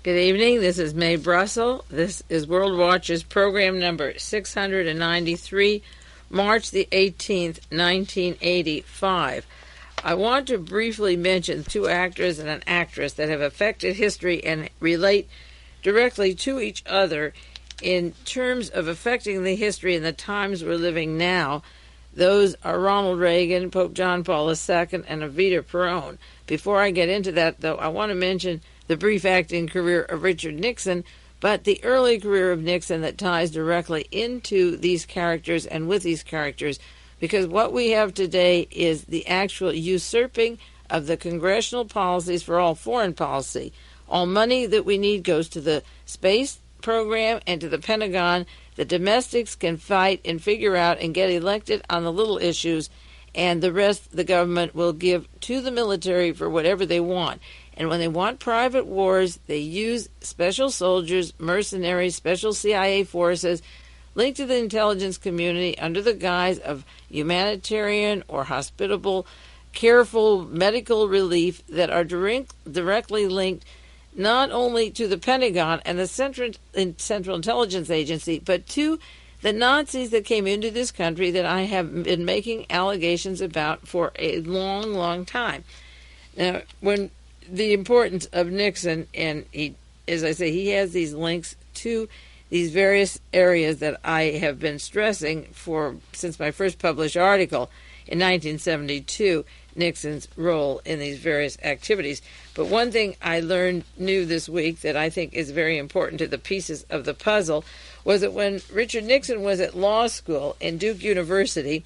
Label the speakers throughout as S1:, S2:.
S1: Good evening. This is Mae Brussell. This is World Watchers program number 693, March the 18th, 1985. I want to briefly mention two actors and an actress that have affected history and relate directly to each other in terms of affecting the history and the times we're living now. Those are Ronald Reagan, Pope John Paul II, and Evita Peron. Before I get into that, though, I want to mention the brief acting career of Richard Nixon, but the early career of Nixon that ties directly into these characters and with these characters, because what we have today is the actual usurping of the congressional policies for all foreign policy. All money that we need goes to the space program and to the Pentagon. The domestics can fight and figure out and get elected on the little issues, and the rest the government will give to the military for whatever they want. And when they want private wars, they use special soldiers, mercenaries, special CIA forces linked to the intelligence community under the guise of humanitarian or hospitable, careful medical relief that are directly linked not only to the Pentagon and the Central Intelligence Agency, but to the Nazis that came into this country that I have been making allegations about for a long, long time. Now, when the importance of Nixon, and he, as I say, he has these links to these various areas that I have been stressing since my first published article in 1972, Nixon's role in these various activities. But one thing I learned new this week that I think is very important to the pieces of the puzzle was that when Richard Nixon was at law school in Duke University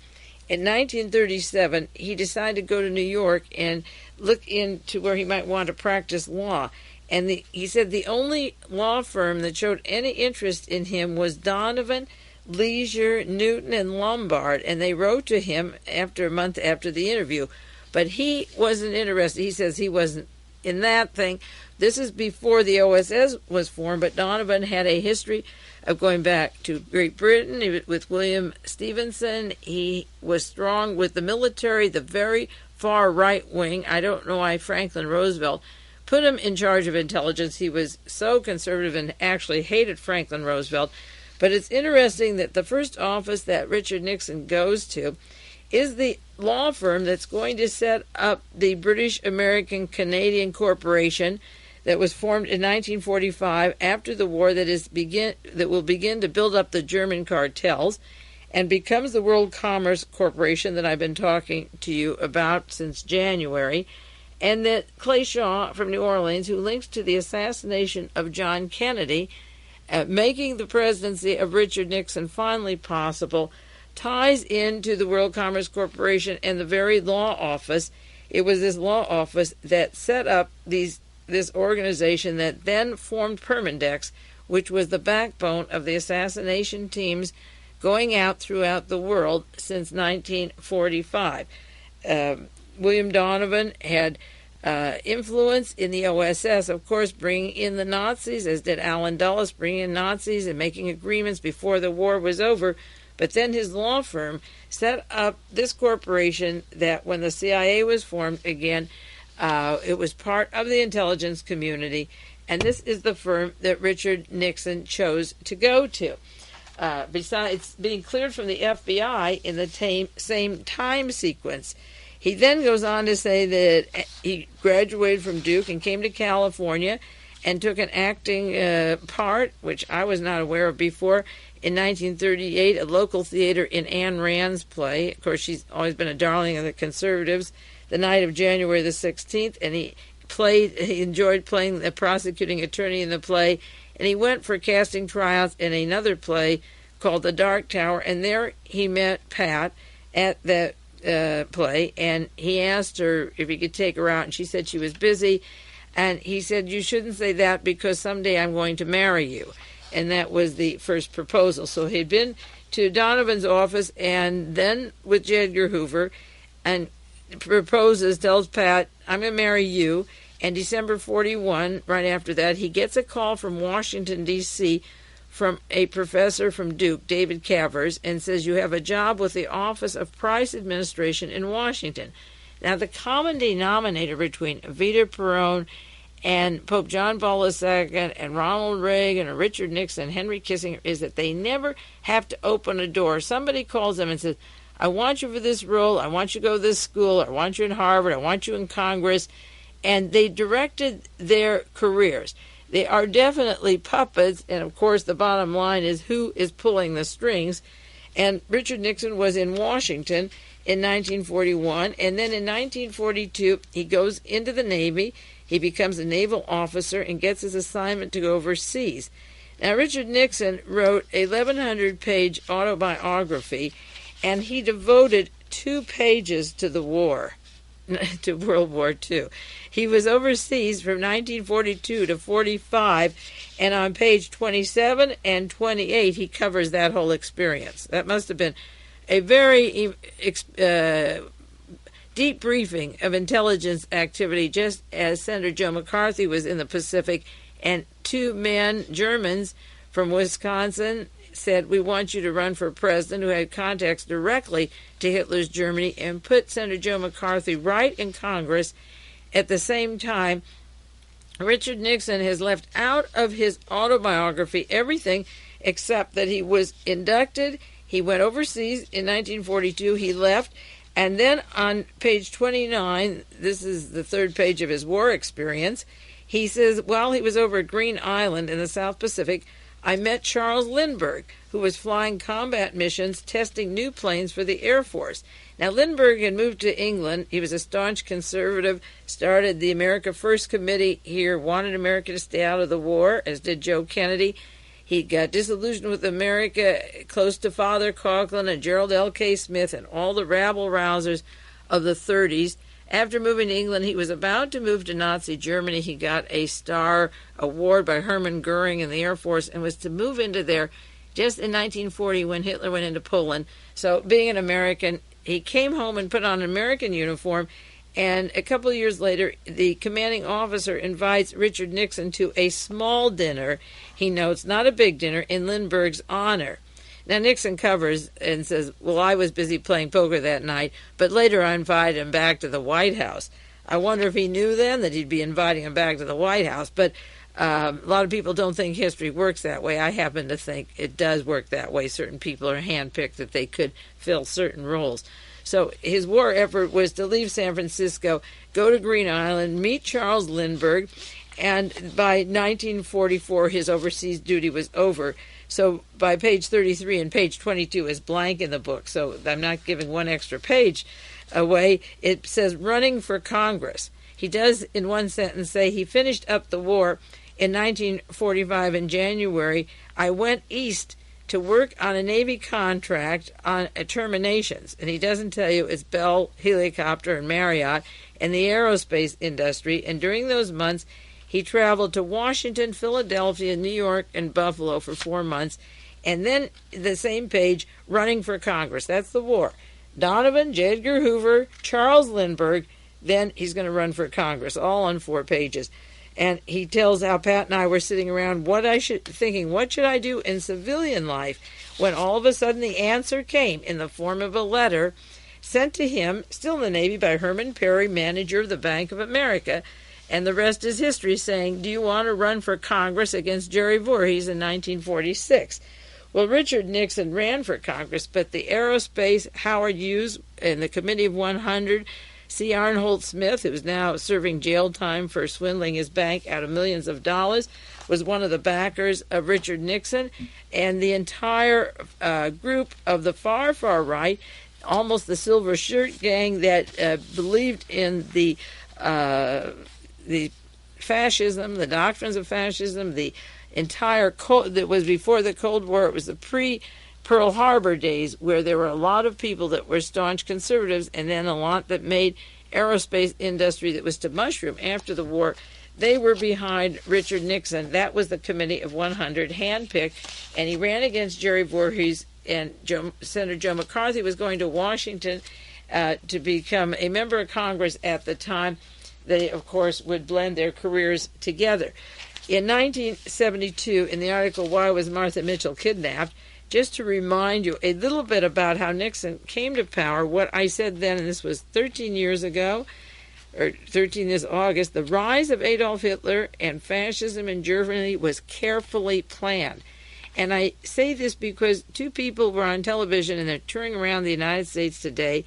S1: in 1937, he decided to go to New York and look into where he might want to practice law. And he said the only law firm that showed any interest in him was Donovan, Leisure, Newton, and Lombard. And they wrote to him after a month after the interview. But he wasn't interested. He says he wasn't in that thing. This is before the OSS was formed, but Donovan had a history of going back to Great Britain with William Stevenson. He was strong with the military, the very far right wing. I don't know why Franklin Roosevelt put him in charge of intelligence. He was so conservative and actually hated Franklin Roosevelt. But it's interesting that the first office that Richard Nixon goes to is the law firm that's going to set up the British American Canadian Corporation that was formed in 1945 after the war that will begin to build up the German cartels and becomes the World Commerce Corporation that I've been talking to you about since January, and that Clay Shaw from New Orleans, who links to the assassination of John Kennedy, making the presidency of Richard Nixon finally possible, ties into the World Commerce Corporation and the very law office. It was this law office that set up this organization that then formed Permindex, which was the backbone of the assassination teams going out throughout the world since 1945. William Donovan had influence in the OSS, of course, bringing in the Nazis, as did Allen Dulles, bringing in Nazis and making agreements before the war was over. But then his law firm set up this corporation that when the CIA was formed again, it was part of the intelligence community, and this is the firm that Richard Nixon chose to go to. Besides being cleared from the FBI in the same time sequence, he then goes on to say that he graduated from Duke and came to California and took an acting part, which I was not aware of before, in 1938, a local theater in Anne Rand's play. Of course, she's always been a darling of the conservatives, The Night of January the 16th, and he enjoyed playing the prosecuting attorney in the play, and he went for casting tryouts in another play called The Dark Tower, and there he met Pat at that play, and he asked her if he could take her out, and she said she was busy, and he said, "You shouldn't say that because someday I'm going to marry you." And that was the first proposal. So he'd been to Donovan's office and then with J. Edgar Hoover and proposes, tells Pat, "I'm going to marry you." And December 41, right after that, he gets a call from Washington, D.C., from a professor from Duke, David Cavers, and says, "You have a job with the Office of Price Administration in Washington." Now, the common denominator between Evita Peron and Pope John Paul II and Ronald Reagan and Richard Nixon, Henry Kissinger, is that they never have to open a door. Somebody calls them and says, I want you for this role, I want you to go to this school, I want you in Harvard, I want you in Congress, and they directed their careers. They are definitely puppets, and of course the bottom line is who is pulling the strings. And Richard Nixon was in Washington in 1941, and then in 1942 he goes into the Navy. He becomes a naval officer and gets his assignment to go overseas. Now, Richard Nixon wrote a 1,100-page autobiography, and he devoted 2 pages to the war, to World War II. He was overseas from 1942 to 45, and on page 27 and 28, he covers that whole experience. That must have been a very deep briefing of intelligence activity, just as Senator Joe McCarthy was in the Pacific, and 2 men, Germans from Wisconsin, said, we want you to run for president, who had contacts directly to Hitler's Germany, and put Senator Joe McCarthy right in Congress. At the same time, Richard Nixon has left out of his autobiography everything except that he was inducted, he went overseas in 1942, he left, and then on page 29, this is the 3rd page of his war experience, he says, while he was over at Green Island in the South Pacific, I met Charles Lindbergh, who was flying combat missions, testing new planes for the Air Force. Now, Lindbergh had moved to England. He was a staunch conservative, started the America First Committee here, wanted America to stay out of the war, as did Joe Kennedy. He got disillusioned with America, close to Father Coughlin and Gerald L.K. Smith and all the rabble-rousers of the 30s. After moving to England, he was about to move to Nazi Germany. He got a Star Award by Hermann Goering in the Air Force and was to move into there just in 1940 when Hitler went into Poland. So being an American, he came home and put on an American uniform, and a couple of years later, the commanding officer invites Richard Nixon to a small dinner, he notes, not a big dinner, in Lindbergh's honor. Now, Nixon covers and says, well, I was busy playing poker that night, but later I invited him back to the White House. I wonder if he knew then that he'd be inviting him back to the White House, but a lot of people don't think history works that way. I happen to think it does work that way. Certain people are handpicked that they could fill certain roles. So his war effort was to leave San Francisco, go to Green Island, meet Charles Lindbergh, and by 1944 his overseas duty was over. So by page 33 and page 22 is blank in the book, so I'm not giving one extra page away. It says running for Congress. He does in one sentence say he finished up the war in 1945 in January. I went east to work on a Navy contract on terminations, and he doesn't tell you it's Bell Helicopter and Marriott and the aerospace industry, and during those months he traveled to Washington, Philadelphia, New York, and Buffalo for 4 months. And then the same page, running for Congress. That's the war. Donovan, J. Edgar Hoover, Charles Lindbergh, then he's going to run for Congress, all on 4 pages. And he tells how Pat and I were sitting around thinking, what should I do in civilian life? When all of a sudden the answer came in the form of a letter sent to him, still in the Navy, by Herman Perry, manager of the Bank of America. And the rest is history, saying, do you want to run for Congress against Jerry Voorhees in 1946? Well, Richard Nixon ran for Congress, but the aerospace, Howard Hughes, and the Committee of 100, C. Arnhold Smith, who is now serving jail time for swindling his bank out of millions of dollars, was one of the backers of Richard Nixon. And the entire group of the far, far right, almost the Silver Shirt Gang that believed in the fascism, the doctrines of fascism, the entire that was before the Cold War. It was the pre-Pearl Harbor days where there were a lot of people that were staunch conservatives, and then a lot that made aerospace industry that was to mushroom after the war. They were behind Richard Nixon. That was the Committee of 100, handpicked, and he ran against Jerry Voorhees, and Senator Joe McCarthy was going to Washington to become a member of Congress at the time. They, of course, would blend their careers together. In 1972, in the article, Why Was Martha Mitchell Kidnapped?, just to remind you a little bit about how Nixon came to power, what I said then, and this was 13 years ago, or 13 this August, the rise of Adolf Hitler and fascism in Germany was carefully planned. And I say this because two people were on television and they're touring around the United States today.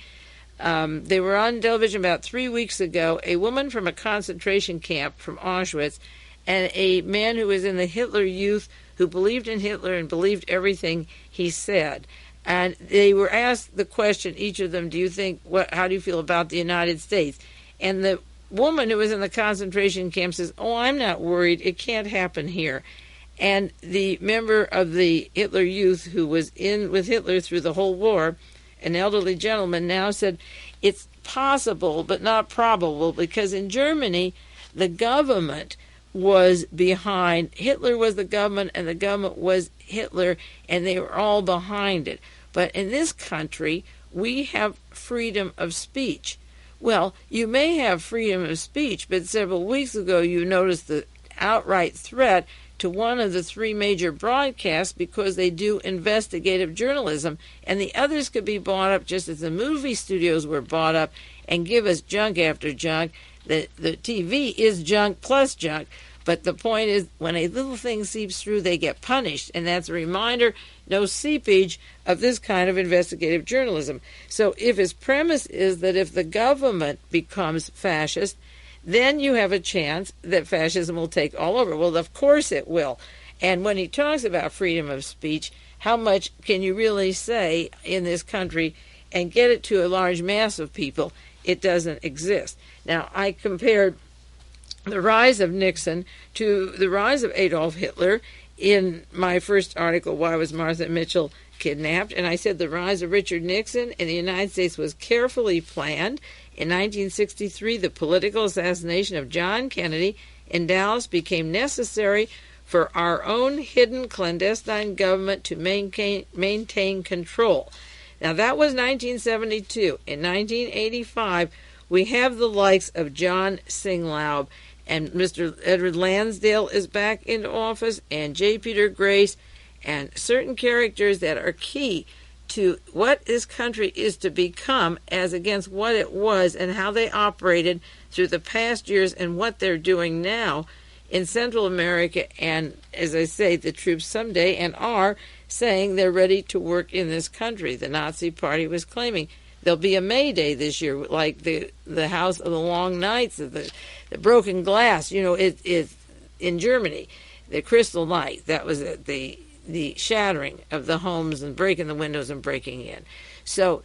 S1: They were on television about 3 weeks ago, a woman from a concentration camp from Auschwitz and a man who was in the Hitler Youth who believed in Hitler and believed everything he said. And they were asked the question, each of them, how do you feel about the United States? And the woman who was in the concentration camp says, oh, I'm not worried. It can't happen here. And the member of the Hitler Youth who was in with Hitler through the whole war, an elderly gentleman, now said, it's possible but not probable, because in Germany, the government was behind. Hitler was the government, and the government was Hitler, and they were all behind it. But in this country, we have freedom of speech. Well, you may have freedom of speech, but several weeks ago you noticed the outright threat to one of the three major broadcasts because they do investigative journalism, and the others could be bought up just as the movie studios were bought up and give us junk after junk. The TV is junk plus junk, but the point is when a little thing seeps through, they get punished, and that's a reminder, no seepage of this kind of investigative journalism. So if his premise is that if the government becomes fascist, then you have a chance that fascism will take all over. Well, of course it will. And when he talks about freedom of speech, how much can you really say in this country and get it to a large mass of people? It doesn't exist. Now, I compared the rise of Nixon to the rise of Adolf Hitler in my first article, Why Was Martha Mitchell Kidnapped? And I said the rise of Richard Nixon in the United States was carefully planned. In 1963, the political assassination of John Kennedy in Dallas became necessary for our own hidden clandestine government to maintain control. Now, that was 1972. In 1985, we have the likes of John Singlaub, and Mr. Edward Lansdale is back in office, and J. Peter Grace, and certain characters that are key to what this country is to become as against what it was and how they operated through the past years and what they're doing now in Central America. And as I say, the troops someday and are saying they're ready to work in this country. The Nazi Party was claiming there'll be a May Day this year, like the House of the Long Nights, of the broken glass. You know, it in Germany, the Crystal Night. That was the shattering of the homes and breaking the windows and breaking in. So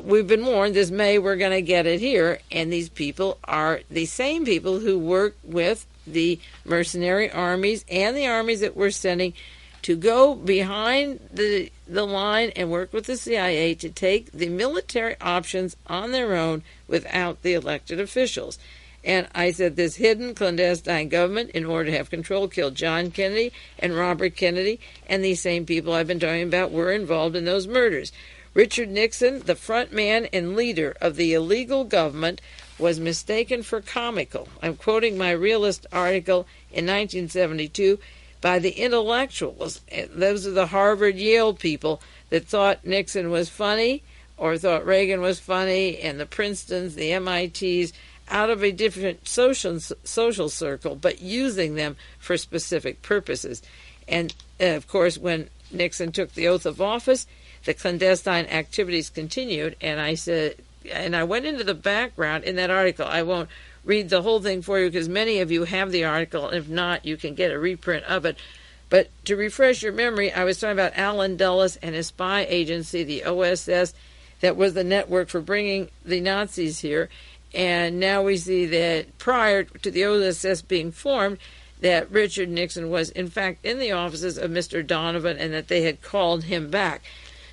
S1: we've been warned this May we're going to get it here, and these people are the same people who work with the mercenary armies and the armies that we're sending to go behind the line and work with the CIA to take the military options on their own without the elected officials. And I said this hidden clandestine government, in order to have control, killed John Kennedy and Robert Kennedy, and these same people I've been talking about were involved in those murders. Richard Nixon, the front man and leader of the illegal government, was mistaken for comical. I'm quoting my Realist article in 1972 by the intellectuals. Those are the Harvard, Yale people that thought Nixon was funny or thought Reagan was funny, and the Princetons, the MITs, out of a different social circle, but using them for specific purposes. And, of course, when Nixon took the oath of office, the clandestine activities continued, and I said, and I went into the background in that article. I won't read the whole thing for you because many of you have the article. If not, you can get a reprint of it. But to refresh your memory, I was talking about Allen Dulles and his spy agency, the OSS, that was the network for bringing the Nazis here. And now we see that prior to the OSS being formed, that Richard Nixon was, in fact, in the offices of Mr. Donovan and that they had called him back.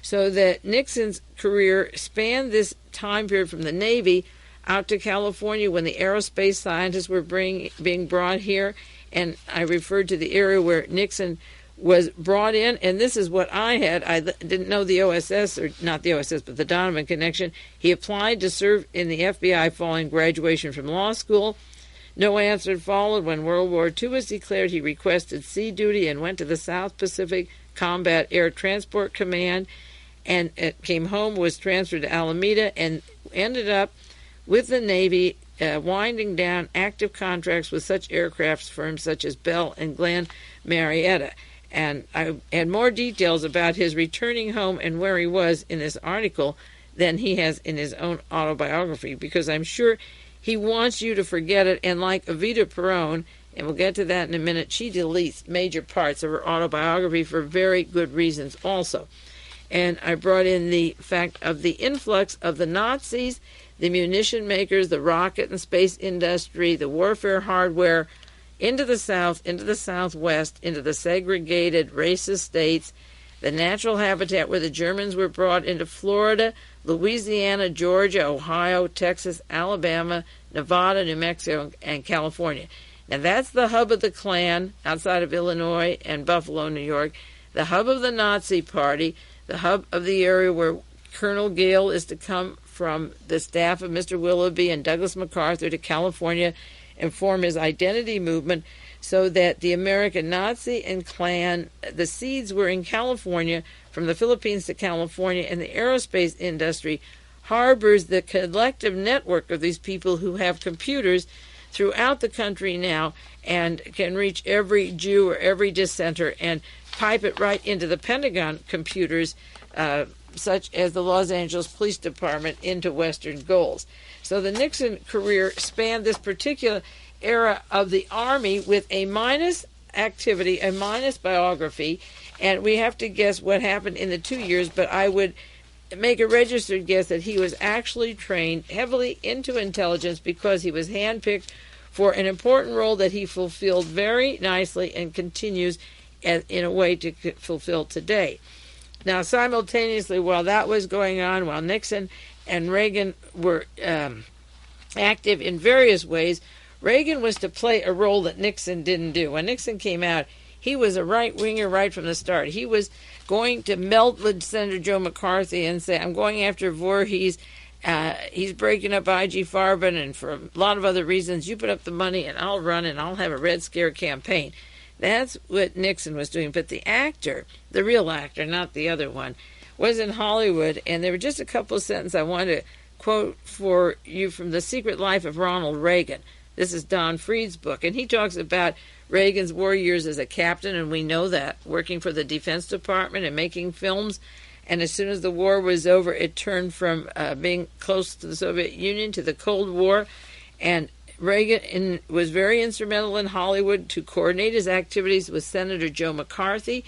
S1: So that Nixon's career spanned this time period from the Navy out to California when the aerospace scientists were being brought here. And I referred to the area where Nixon was brought in, and this is what I had. I didn't know the OSS, or not the OSS, but the Donovan connection. He applied to serve in the FBI following graduation from law school. No answer followed. When World War II was declared, he requested sea duty and went to the South Pacific Combat Air Transport Command, and came home, was transferred to Alameda, and ended up with the Navy winding down active contracts with such aircraft firms such as Bell and Glenn Marietta. And I had more details about his returning home and where he was in this article than he has in his own autobiography, because I'm sure he wants you to forget it. And like Evita Peron, and we'll get to that in a minute, she deletes major parts of her autobiography for very good reasons also. And I brought in the fact of the influx of the Nazis, the munition makers, the rocket and space industry, the warfare hardware, into the South, into the Southwest, into the segregated racist states, the natural habitat where the Germans were brought into Florida, Louisiana, Georgia, Ohio, Texas, Alabama, Nevada, New Mexico, and California. Now that's the hub of the Klan outside of Illinois and Buffalo, New York, the hub of the Nazi Party, the hub of the area where Colonel Gale is to come from the staff of Mr. Willoughby and Douglas MacArthur to California and form his identity movement, so that the American Nazi and Klan, the seeds were in California, from the Philippines to California, and the aerospace industry harbors the collective network of these people who have computers throughout the country now and can reach every Jew or every dissenter and pipe it right into the Pentagon computers, such as the Los Angeles Police Department, into Western goals. So the Nixon career spanned this particular era of the Army with a minus activity, a minus biography, and we have to guess what happened in the 2 years, but I would make a registered guess that he was actually trained heavily into intelligence because he was handpicked for an important role that he fulfilled very nicely and continues in a way to fulfill today. Now, simultaneously, while that was going on, while Nixon and Reagan were active in various ways, Reagan was to play a role that Nixon didn't do. When Nixon came out, he was a right-winger right from the start. He was going to melt with Senator Joe McCarthy and say, I'm going after Voorhees. He's breaking up I.G. Farben, and for a lot of other reasons, you put up the money and I'll run and I'll have a Red Scare campaign. That's what Nixon was doing. But the actor, the real actor, not the other one, was in Hollywood, and there were just a couple of sentences I wanted to quote for you from The Secret Life of Ronald Reagan. This is Don Fried's book, and he talks about Reagan's war years as a captain, and we know that, working for the Defense Department and making films. And as soon as the war was over, it turned from being close to the Soviet Union to the Cold War. And Reagan was very instrumental in Hollywood to coordinate his activities with Senator Joe McCarthy,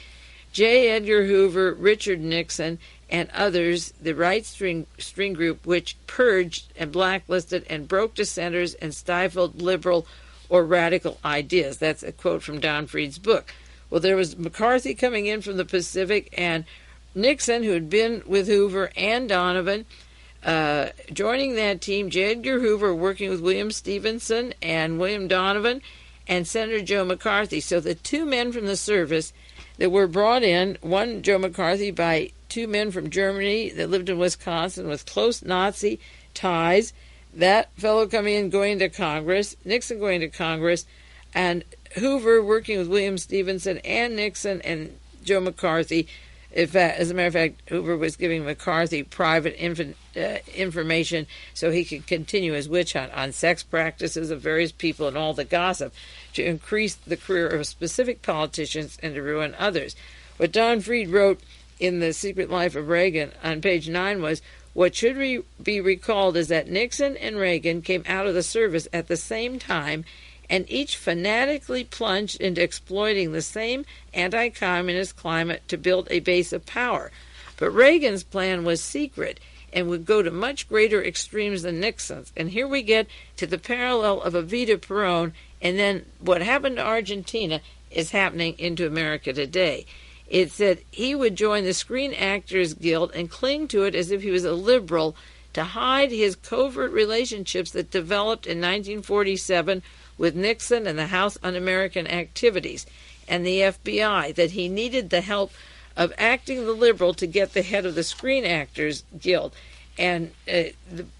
S1: J. Edgar Hoover, Richard Nixon, and others, the right string group, which purged and blacklisted and broke dissenters and stifled liberal or radical ideas. That's a quote from Don Fried's book. Well, there was McCarthy coming in from the Pacific, and Nixon, who had been with Hoover and Donovan, joining that team, J. Edgar Hoover working with William Stevenson and William Donovan, and Senator Joe McCarthy. So the two men from the service that were brought in, one Joe McCarthy by two men from Germany that lived in Wisconsin with close Nazi ties, that fellow coming in going to Congress, Nixon going to Congress, and Hoover working with William Stevenson and Nixon and Joe McCarthy. In fact, as a matter of fact, Hoover was giving McCarthy private information so he could continue his witch hunt on sex practices of various people and all the gossip to increase the career of specific politicians and to ruin others. What Don Fried wrote in The Secret Life of Reagan on page 9 was, what should be recalled is that Nixon and Reagan came out of the service at the same time, and each fanatically plunged into exploiting the same anti-communist climate to build a base of power. But Reagan's plan was secret and would go to much greater extremes than Nixon's. And here we get to the parallel of Evita Peron, and then what happened to Argentina is happening into America today. It said he would join the Screen Actors Guild and cling to it as if he was a liberal to hide his covert relationships that developed in 1947 with Nixon and the House Un-American Activities and the FBI, that he needed the help of acting the liberal to get the head of the Screen Actors Guild. And the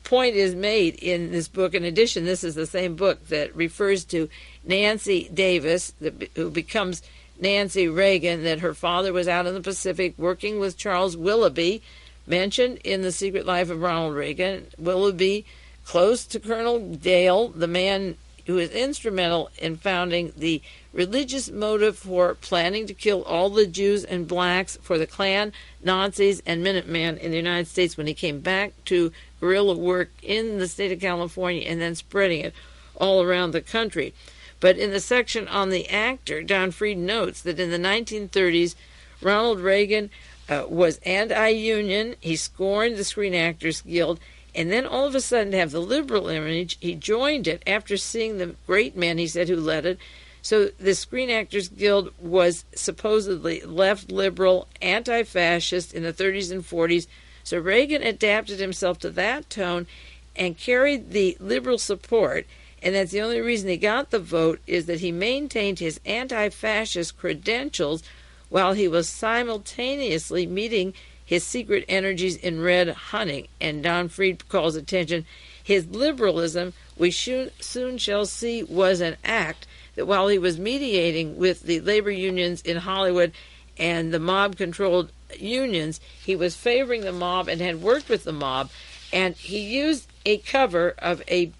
S1: point is made in this book. In addition, this is the same book that refers to Nancy Davis, who becomes Nancy Reagan, that her father was out in the Pacific working with Charles Willoughby, mentioned in The Secret Life of Ronald Reagan. Willoughby close to Colonel Dale, the man who was instrumental in founding the religious motive for planning to kill all the Jews and blacks for the Klan, Nazis, and Minutemen in the United States when he came back to guerrilla work in the state of California and then spreading it all around the country. But in the section on the actor, Don Fried notes that in the 1930s, Ronald Reagan was anti-union. He scorned the Screen Actors Guild. And then all of a sudden, to have the liberal image, he joined it after seeing the great man, he said, who led it. So the Screen Actors Guild was supposedly left liberal, anti-fascist in the 30s and 40s. So Reagan adapted himself to that tone and carried the liberal support. And that's the only reason he got the vote, is that he maintained his anti-fascist credentials while he was simultaneously meeting his secret energies in red hunting. And Don Fried calls attention, his liberalism, we soon shall see, was an act, that while he was mediating with the labor unions in Hollywood and the mob-controlled unions, he was favoring the mob and had worked with the mob, and he used a cover of a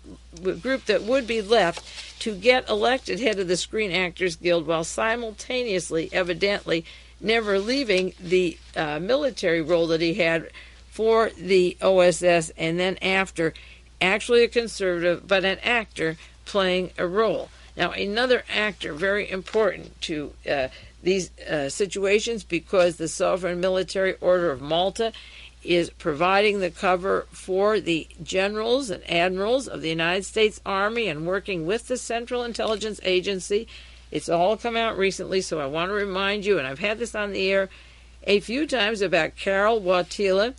S1: group that would be left to get elected head of the Screen Actors Guild while simultaneously, evidently, never leaving the military role that he had for the OSS, and then after, actually a conservative, but an actor playing a role. Now, another actor, very important to these situations, because the Sovereign Military Order of Malta is providing the cover for the generals and admirals of the United States Army and working with the Central Intelligence Agency. It's all come out recently, so I want to remind you, and I've had this on the air a few times, about Karol Wojtyla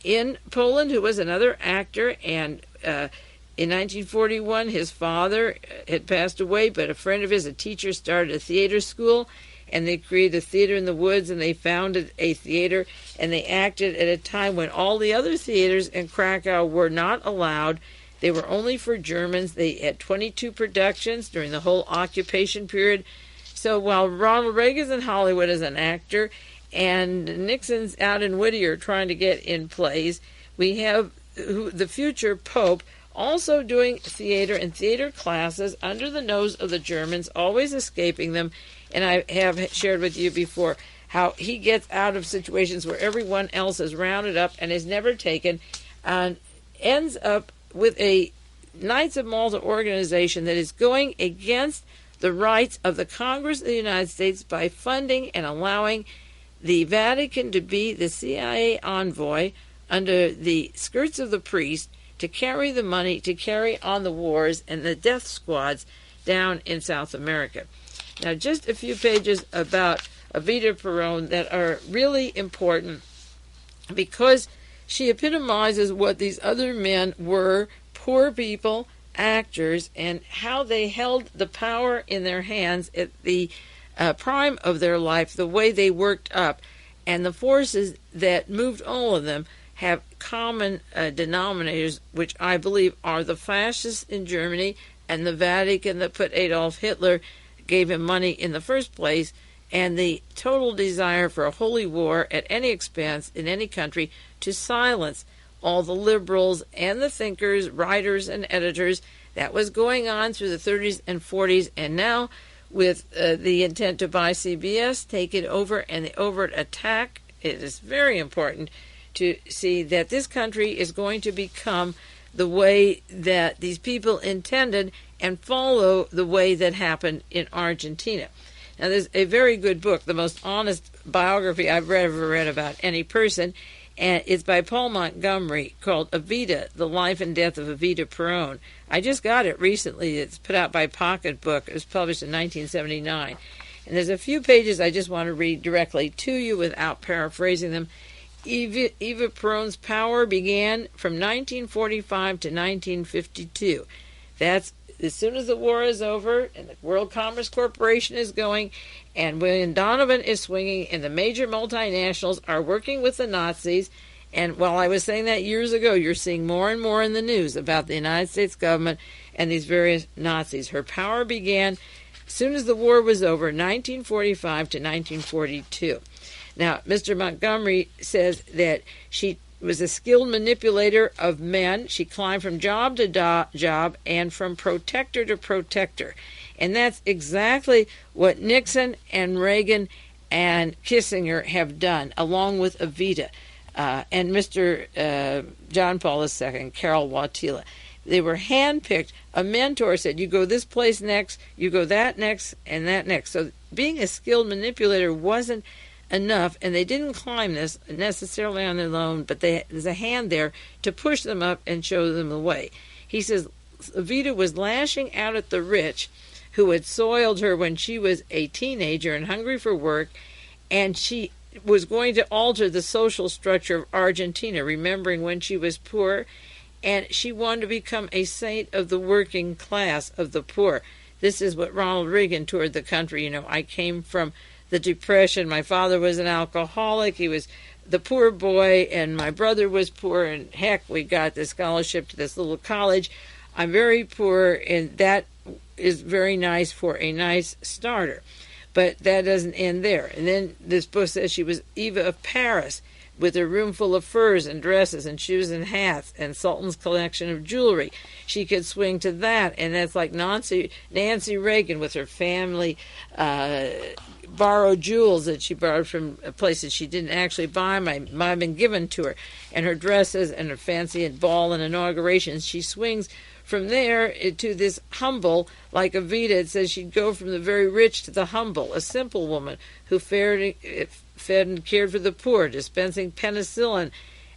S1: in Poland, who was another actor, and in 1941 his father had passed away, but a friend of his, a teacher, started a theater school, and they created a theater in the woods, and they founded a theater, and they acted at a time when all the other theaters in Krakow were not allowed. They were only for Germans. They had 22 productions during the whole occupation period. So while Ronald Reagan's in Hollywood as an actor and Nixon's out in Whittier trying to get in plays, we have the future Pope also doing theater and theater classes under the nose of the Germans, always escaping them. And I have shared with you before how he gets out of situations where everyone else is rounded up and is never taken, and ends up with a Knights of Malta organization that is going against the rights of the Congress of the United States by funding and allowing the Vatican to be the CIA envoy under the skirts of the priest to carry the money, to carry on the wars and the death squads down in South America. Now, just a few pages about Evita Peron that are really important, because she epitomizes what these other men were, poor people, actors, and how they held the power in their hands at the prime of their life, the way they worked up, and the forces that moved all of them have common denominators, which I believe are the fascists in Germany and the Vatican that put Adolf Hitler, gave him money in the first place, and the total desire for a holy war at any expense in any country to silence all the liberals and the thinkers, writers, and editors. That was going on through the 30s and 40s, and now with the intent to buy CBS, take it over, and the overt attack, it is very important to see that this country is going to become the way that these people intended and follow the way that happened in Argentina. Now, there's a very good book, the most honest biography I've ever read about any person, and it's by Paul Montgomery, called Evita, The Life and Death of Evita Peron. I just got it recently. It's put out by Pocket Book. It was published in 1979. And there's a few pages I just want to read directly to you without paraphrasing them. Eva Peron's power began from 1945 to 1952. That's as soon as the war is over and the World Commerce Corporation is going, and when Donovan is swinging and the major multinationals are working with the Nazis. And while I was saying that years ago, you're seeing more and more in the news about the United States government and these various Nazis. Her power began as soon as the war was over, 1945 to 1942. Now, Mr. Montgomery says that she was a skilled manipulator of men. She climbed from job to job and from protector to protector. And that's exactly what Nixon and Reagan and Kissinger have done, along with Evita and Mr. John Paul II, Carol Wojtyla. They were handpicked. A mentor said, you go this place next, you go that next, and that next. So being a skilled manipulator wasn't enough, and they didn't climb this necessarily on their own, but there's a hand there to push them up and show them the way. He says Evita was lashing out at the rich who had soiled her when she was a teenager and hungry for work, and she was going to alter the social structure of Argentina, remembering when she was poor, and she wanted to become a saint of the working class, of the poor. This is what Ronald Reagan toured the country. You know, I came from the Depression. My father was an alcoholic. He was the poor boy, and my brother was poor, and heck, we got the scholarship to this little college. I'm very poor, and that is very nice for a nice starter. But that doesn't end there. And then this book says she was Eva of Paris, with a room full of furs and dresses and shoes and hats and Sultan's collection of jewelry. She could swing to that, and that's like Nancy Reagan with her family borrowed jewels that she borrowed from places she didn't actually buy, might have been given to her, and her dresses and her fancy ball and inaugurations. She swings from there to this humble, like Evita. It says she'd go from the very rich to the humble, a simple woman who fed and cared for the poor, dispensing penicillin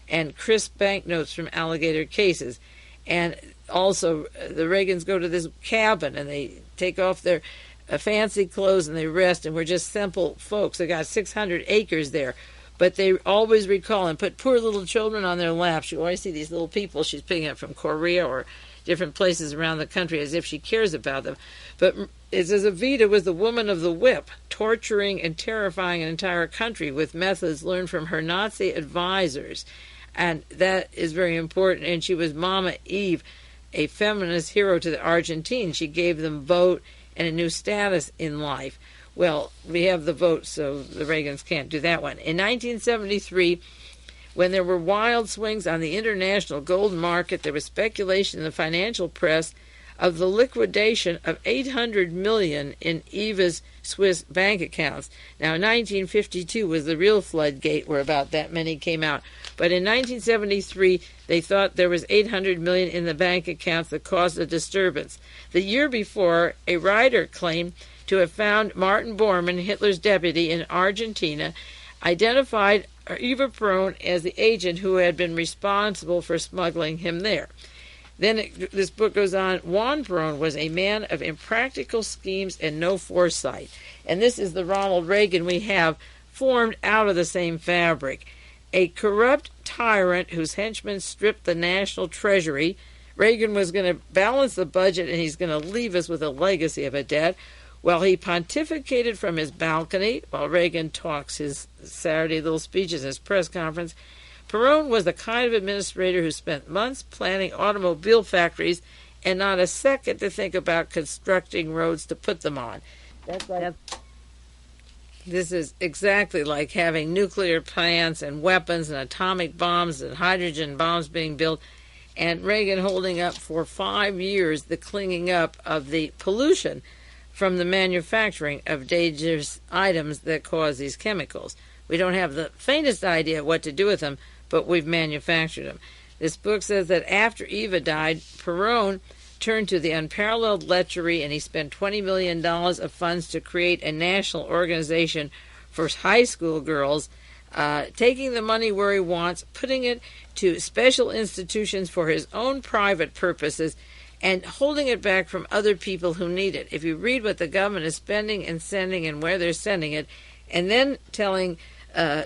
S1: and crisp banknotes from alligator cases. And also, the Reagans go to this cabin, and they take off their fancy clothes, and they rest, and we're just simple folks. They got 600 acres there. But they always recall and put poor little children on their laps. You always see these little people she's picking up from Korea or different places around the country as if she cares about them. But it says Evita was the woman of the whip, torturing and terrifying an entire country with methods learned from her Nazi advisors. And that is very important. And she was Mama Eve, a feminist hero to the Argentines. She gave them vote and a new status in life. Well, we have the vote, so the Reagans can't do that one. In 1973, when there were wild swings on the international gold market, there was speculation in the financial press of the liquidation of $800 million in Eva's Swiss bank accounts. Now, 1952 was the real floodgate where about that many came out. But in 1973, they thought there was $800 million in the bank accounts that caused a disturbance. The year before, a writer claimed to have found Martin Bormann, Hitler's deputy in Argentina, identified Eva Peron as the agent who had been responsible for smuggling him there. Then this book goes on. Juan Peron was a man of impractical schemes and no foresight. And this is the Ronald Reagan we have, formed out of the same fabric. A corrupt tyrant whose henchmen stripped the national treasury. Reagan was going to balance the budget, and he's going to leave us with a legacy of a debt. Well, he pontificated from his balcony while Reagan talks his Saturday little speeches in his press conference. Peron was the kind of administrator who spent months planning automobile factories and not a second to think about constructing roads to put them on. This is exactly like having nuclear plants and weapons and atomic bombs and hydrogen bombs being built, and Reagan holding up for 5 years the cleaning up of the pollution from the manufacturing of dangerous items that cause these chemicals. We don't have the faintest idea what to do with them, but we've manufactured them. This book says that after Eva died, Peron turned to the unparalleled lechery, and he spent $20 million of funds to create a national organization for high school girls, taking the money where he wants, putting it to special institutions for his own private purposes, and holding it back from other people who need it. If you read what the government is spending and sending and where they're sending it, and then telling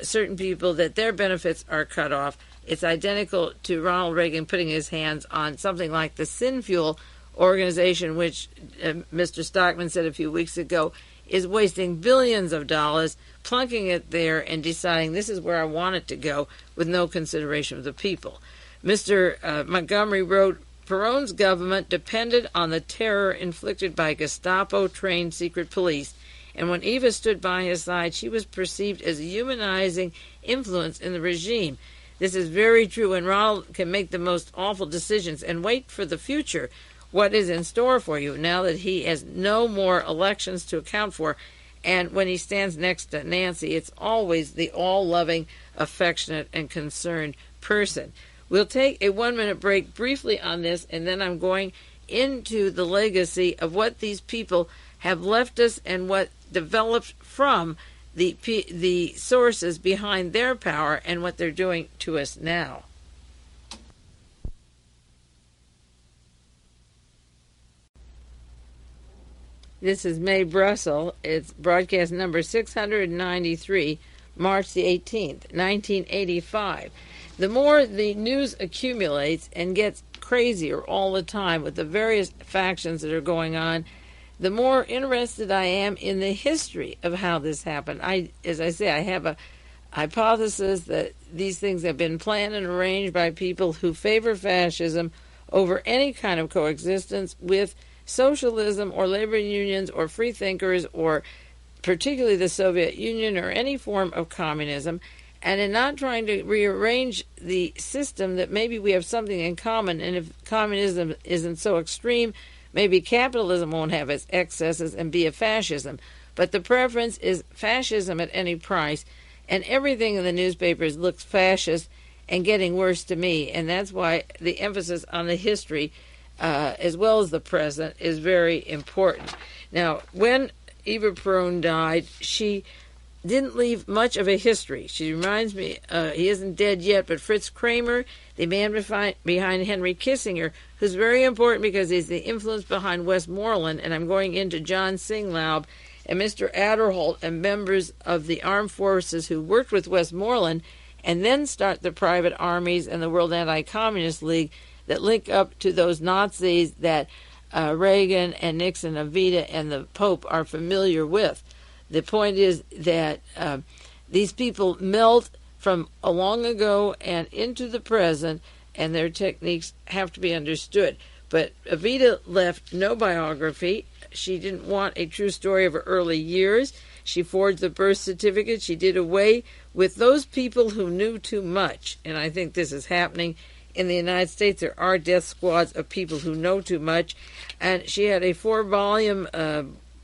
S1: certain people that their benefits are cut off, it's identical to Ronald Reagan putting his hands on something like the Sinfuel organization, which Mr. Stockman said a few weeks ago is wasting billions of dollars, plunking it there and deciding this is where I want it to go with no consideration of the people. Mr. Montgomery wrote, Peron's government depended on the terror inflicted by Gestapo-trained secret police, and when Eva stood by his side, she was perceived as a humanizing influence in the regime. This is very true, and Ronald can make the most awful decisions and wait for the future, what is in store for you, now that he has no more elections to account for. And when he stands next to Nancy, it's always the all-loving, affectionate, and concerned person. We'll take a 1-minute break briefly on this, and then I'm going into the legacy of what these people have left us and what developed from the sources behind their power and what they're doing to us now. This is Mae Brussell. It's broadcast number 693, March the 18th, 1985. The more the news accumulates and gets crazier all the time with the various factions that are going on, the more interested I am in the history of how this happened. As I say, I have a hypothesis that these things have been planned and arranged by people who favor fascism over any kind of coexistence with socialism or labor unions or free thinkers or particularly the Soviet Union or any form of communism, and in not trying to rearrange the system that maybe we have something in common, and if communism isn't so extreme, maybe capitalism won't have its excesses and be a fascism. But the preference is fascism at any price, and everything in the newspapers looks fascist and getting worse to me, and that's why the emphasis on the history as well as the present is very important. Now, when Eva Peron died, she didn't leave much of a history. She reminds me, he isn't dead yet, but Fritz Kramer, the man behind Henry Kissinger, who's very important because he's the influence behind Westmoreland, and I'm going into John Singlaub and Mr. Adderholt and members of the armed forces who worked with Westmoreland and then start the private armies and the World Anti-Communist League that link up to those Nazis that Reagan and Nixon, Evita, and the Pope are familiar with. The point is that these people melt from a long ago and into the present, and their techniques have to be understood. But Evita left no biography. She didn't want a true story of her early years. She forged the birth certificate. She did away with those people who knew too much, and I think this is happening in the United States. There are death squads of people who know too much, and she had a 4-volume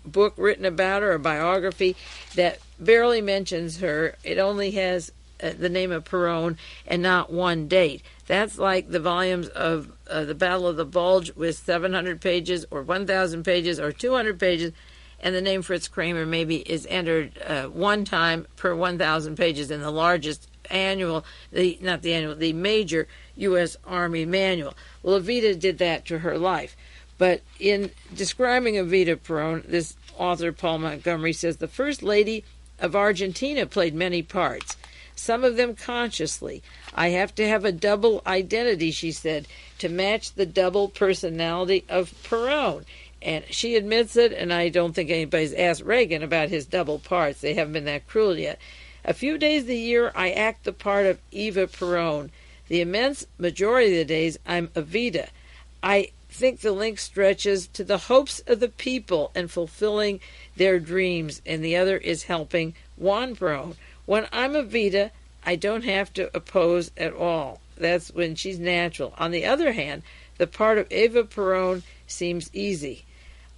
S1: book written about her, a biography that barely mentions her. It only has the name of Peron and not one date. That's like the volumes of the Battle of the Bulge with 700 pages or 1,000 pages or 200 pages, and the name Fritz Kramer maybe is entered one time per 1,000 pages in the largest the major U.S. Army manual. Well, Evita did that to her life. But in describing Evita Peron, this author, Paul Montgomery, says the First Lady of Argentina played many parts, some of them consciously. I have to have a double identity, she said, to match the double personality of Peron. And she admits it, and I don't think anybody's asked Reagan about his double parts. They haven't been that cruel yet. A few days of the year, I act the part of Eva Peron. The immense majority of the days, I'm Evita. I think the link stretches to the hopes of the people and fulfilling their dreams, and the other is helping Juan Peron. When I'm Evita, I don't have to oppose at all. That's when she's natural. On the other hand, the part of Eva Peron seems easy,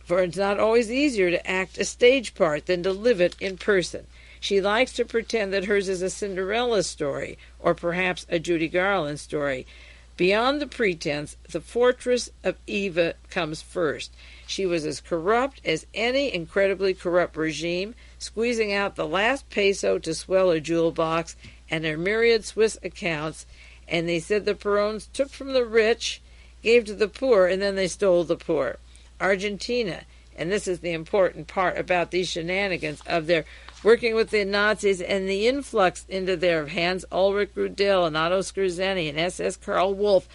S1: for it's not always easier to act a stage part than to live it in person. She likes to pretend that hers is a Cinderella story, or perhaps a Judy Garland story. Beyond the pretense, the fortress of Eva comes first. She was as corrupt as any incredibly corrupt regime, squeezing out the last peso to swell her jewel box and her myriad Swiss accounts, and they said the Perons took from the rich, gave to the poor, and then they stole the poor. Argentina, and this is the important part about these shenanigans of their working with the Nazis and the influx into their Hans Ulrich Rudel and Otto Scherzeny and SS Karl Wolff,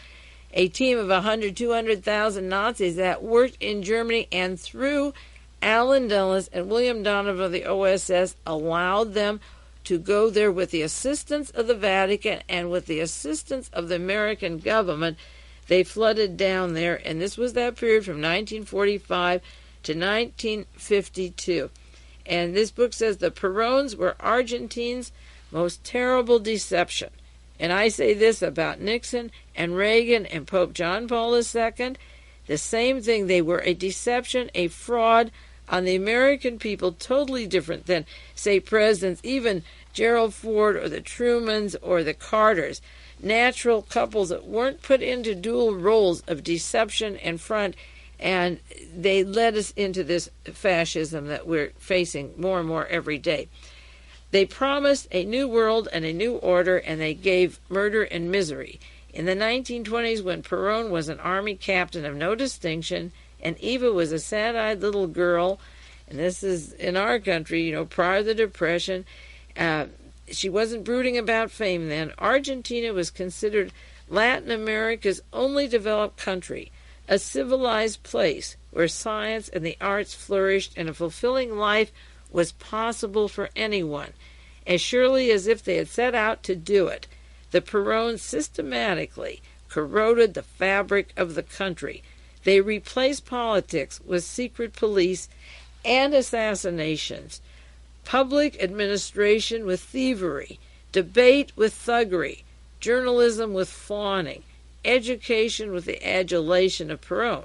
S1: a team of 100,000, 200,000 Nazis that worked in Germany, and through Allen Dulles and William Donovan of the OSS allowed them to go there with the assistance of the Vatican and with the assistance of the American government. They flooded down there, and this was that period from 1945 to 1952. And this book says the Perons were Argentine's most terrible deception. And I say this about Nixon and Reagan and Pope John Paul II, the same thing. They were a deception, a fraud on the American people, totally different than, say, presidents, even Gerald Ford or the Trumans or the Carters, natural couples that weren't put into dual roles of deception and front, and they led us into this fascism that we're facing more and more every day. They promised a new world and a new order, and they gave murder and misery. In the 1920s, when Perón was an army captain of no distinction, and Eva was a sad-eyed little girl, and this is in our country, prior to the Depression, she wasn't brooding about fame then. Argentina was considered Latin America's only developed country, a civilized place where science and the arts flourished and a fulfilling life was possible for anyone, as surely as if they had set out to do it. The Peróns systematically corroded the fabric of the country. They replaced politics with secret police and assassinations, public administration with thievery, debate with thuggery, journalism with fawning, education with the adulation of Perón.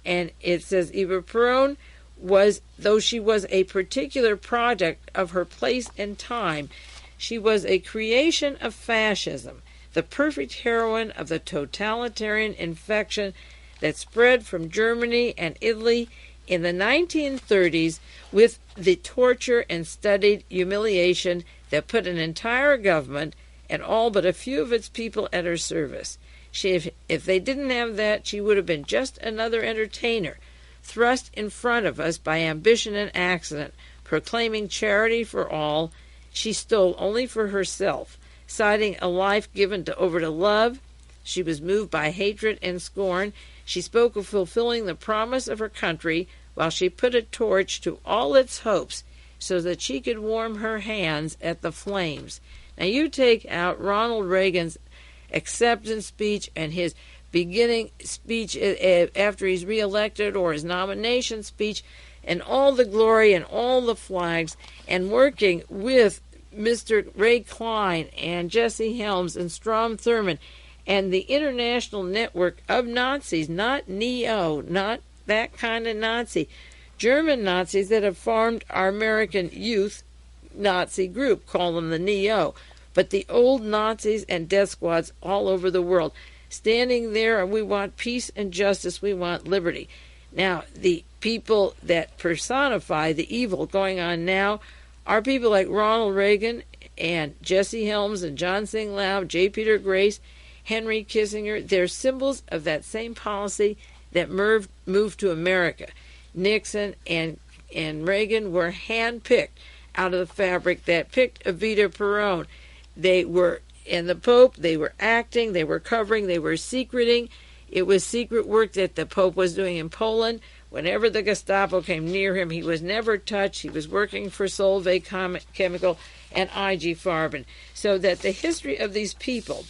S1: And it says Eva Perón was, though she was a particular product of her place and time, she was a creation of fascism, the perfect heroine of the totalitarian infection that spread from Germany and Italy in the 1930s with the torture and studied humiliation that put an entire government and all but a few of its people at her service. If they didn't have that, she would have been just another entertainer, thrust in front of us by ambition and accident, proclaiming charity for all. She stole only for herself, citing a life given over to love. She was moved by hatred and scorn. She spoke of fulfilling the promise of her country while she put a torch to all its hopes so that she could warm her hands at the flames. Now you take out Ronald Reagan's acceptance speech and his beginning speech after he's reelected, or his nomination speech, and all the glory and all the flags, and working with Mr. Ray Klein and Jesse Helms and Strom Thurmond and the international network of Nazis, not neo, not that kind of Nazi, German Nazis that have formed our American youth Nazi group, call them the neo, but the old Nazis and death squads all over the world, standing there, and we want peace and justice, we want liberty. Now, the people that personify the evil going on now are people like Ronald Reagan and Jesse Helms and John Sing Lau, J. Peter Grace, Henry Kissinger. They're symbols of that same policy that moved to America. Nixon and Reagan were handpicked out of the fabric that picked Evita Perón. They were, and the Pope, they were acting, they were covering, they were secreting. It was secret work that the Pope was doing in Poland. Whenever the Gestapo came near him, he was never touched. He was working for Solvay Chemical and IG Farben. So that the history of these people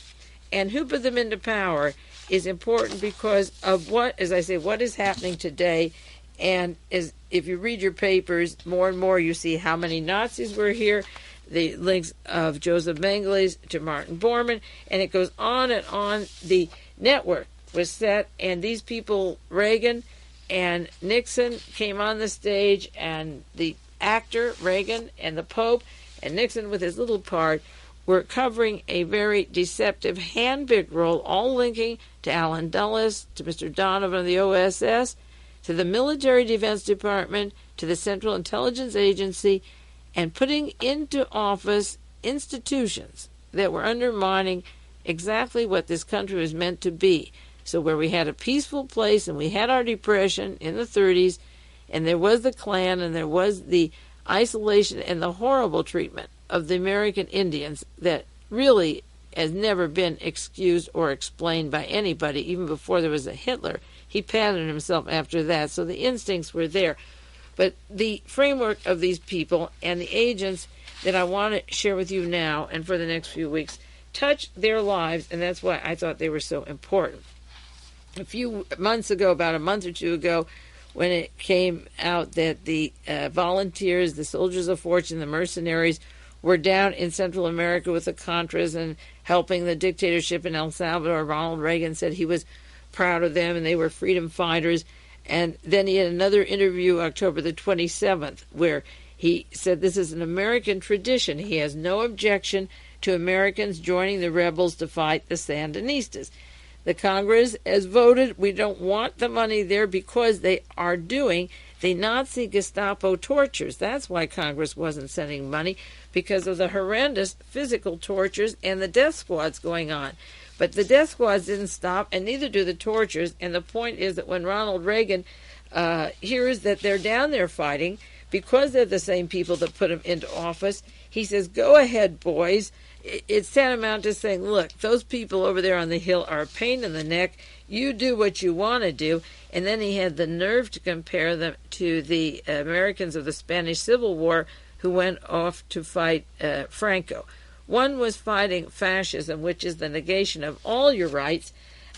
S1: and who put them into power is important because of what, as I say, what is happening today. And if you read your papers, more and more you see how many Nazis were here, the links of Joseph Mengele to Martin Bormann, and it goes on and on. The network was set, and these people, Reagan and Nixon, came on the stage, and the actor, Reagan, and the Pope, and Nixon with his little part, were covering a very deceptive hand-picked role, all linking to Allen Dulles, to Mr. Donovan of the OSS, to the Military Defense Department, to the Central Intelligence Agency, and putting into office institutions that were undermining exactly what this country was meant to be. So where we had a peaceful place, and we had our depression in the 30s, and there was the Klan, and there was the isolation and the horrible treatment of the American Indians that really has never been excused or explained by anybody, even before there was a Hitler. He patterned himself after that, so the instincts were there. But the framework of these people and the agents that I want to share with you now and for the next few weeks touch their lives, and that's why I thought they were so important. A few months ago, about a month or two ago, when it came out that the volunteers, the soldiers of fortune, the mercenaries, were down in Central America with the Contras and helping the dictatorship in El Salvador. Ronald Reagan said he was proud of them and they were freedom fighters. And then he had another interview October the 27th where he said this is an American tradition. He has no objection to Americans joining the rebels to fight the Sandinistas. The Congress has voted we don't want the money there because they are doing the Nazi Gestapo tortures. That's why Congress wasn't sending money, because of the horrendous physical tortures and the death squads going on. But the death squads didn't stop, and neither do the tortures. And the point is that when Ronald Reagan hears that they're down there fighting, because they're the same people that put him into office, he says, go ahead, boys. It's tantamount to saying, look, those people over there on the hill are a pain in the neck. You do what you want to do. And then he had the nerve to compare them to the Americans of the Spanish Civil War who went off to fight Franco. One was fighting fascism, which is the negation of all your rights,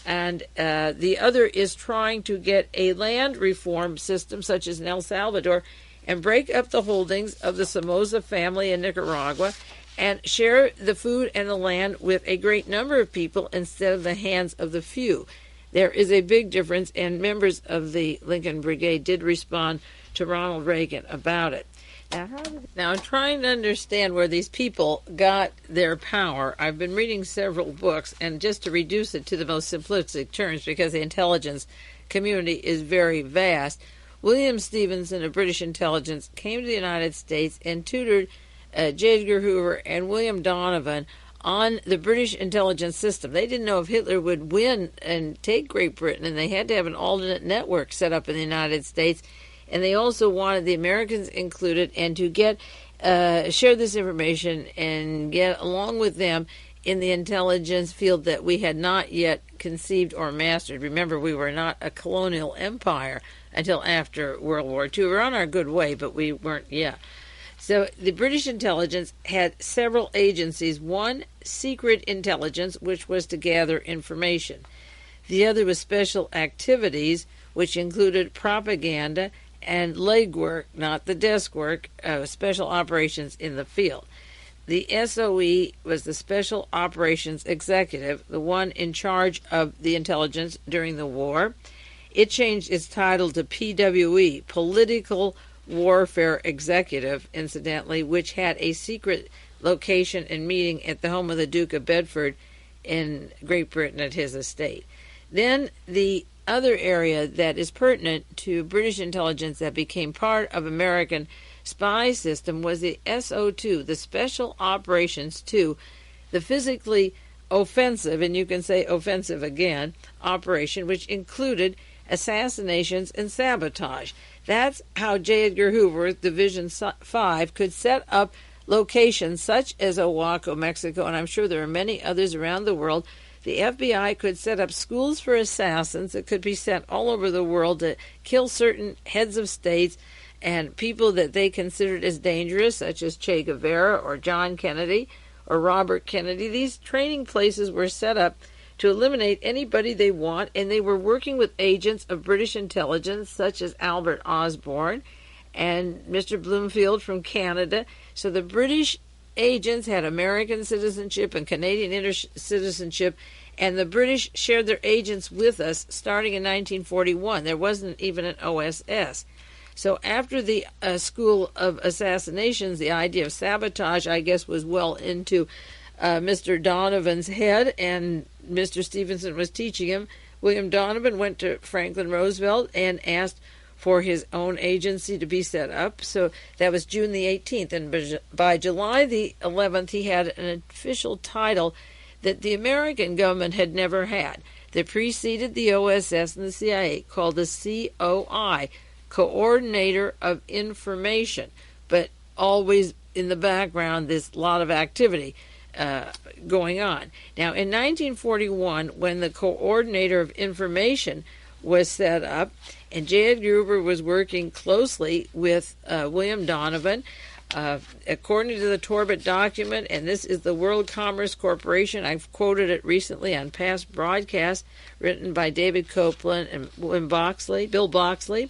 S1: and the other is trying to get a land reform system, such as in El Salvador, and break up the holdings of the Somoza family in Nicaragua and share the food and the land with a great number of people instead of the hands of the few. There is a big difference, and members of the Lincoln Brigade did respond to Ronald Reagan about it. Now, I'm trying to understand where these people got their power. I've been reading several books, and just to reduce it to the most simplistic terms, because the intelligence community is very vast, William Stevenson of British intelligence came to the United States and tutored J. Edgar Hoover and William Donovan on the British intelligence system. They didn't know if Hitler would win and take Great Britain, and they had to have an alternate network set up in the United States. And they also wanted the Americans included, and to get share this information and get along with them in the intelligence field that we had not yet conceived or mastered. Remember, we were not a colonial empire until after World War II. We were on our good way, but we weren't yet. So the British intelligence had several agencies. One, secret intelligence, which was to gather information. The other was special activities, which included propaganda and legwork, not the desk work, special operations in the field. The SOE was the Special Operations Executive, the one in charge of the intelligence during the war. It changed its title to PWE, Political Warfare Executive, incidentally, which had a secret location and meeting at the home of the Duke of Bedford in Great Britain at his estate. Then the other area that is pertinent to British intelligence that became part of American spy system was the SO2, the Special Operations 2, the physically offensive, and you can say offensive again, operation, which included assassinations and sabotage. That's how J. Edgar Hoover, Division 5, could set up locations such as Oaxaca, Mexico, and I'm sure there are many others around the world. The FBI could set up schools for assassins that could be sent all over the world to kill certain heads of states and people that they considered as dangerous, such as Che Guevara or John Kennedy or Robert Kennedy. These training places were set up to eliminate anybody they want, and they were working with agents of British intelligence, such as Albert Osborne and Mr. Bloomfield from Canada. So the British agents had American citizenship and Canadian citizenship, and the British shared their agents with us starting in 1941. There wasn't even an OSS. So after the School of Assassinations, the idea of sabotage, I guess, was well into Mr. Donovan's head, and Mr. Stevenson was teaching him. William Donovan went to Franklin Roosevelt and asked for his own agency to be set up. So that was June the 18th, and by July the 11th, he had an official title that the American government had never had, that preceded the OSS and the CIA, called the COI, Coordinator of Information, but always in the background this lot of activity going on. Now, in 1941, when the Coordinator of Information was set up, and J. Edgar Hoover was working closely with William Donovan, according to the Torbett document, and this is the World Commerce Corporation. I've quoted it recently on past broadcasts, written by David Copeland and Bill Boxley.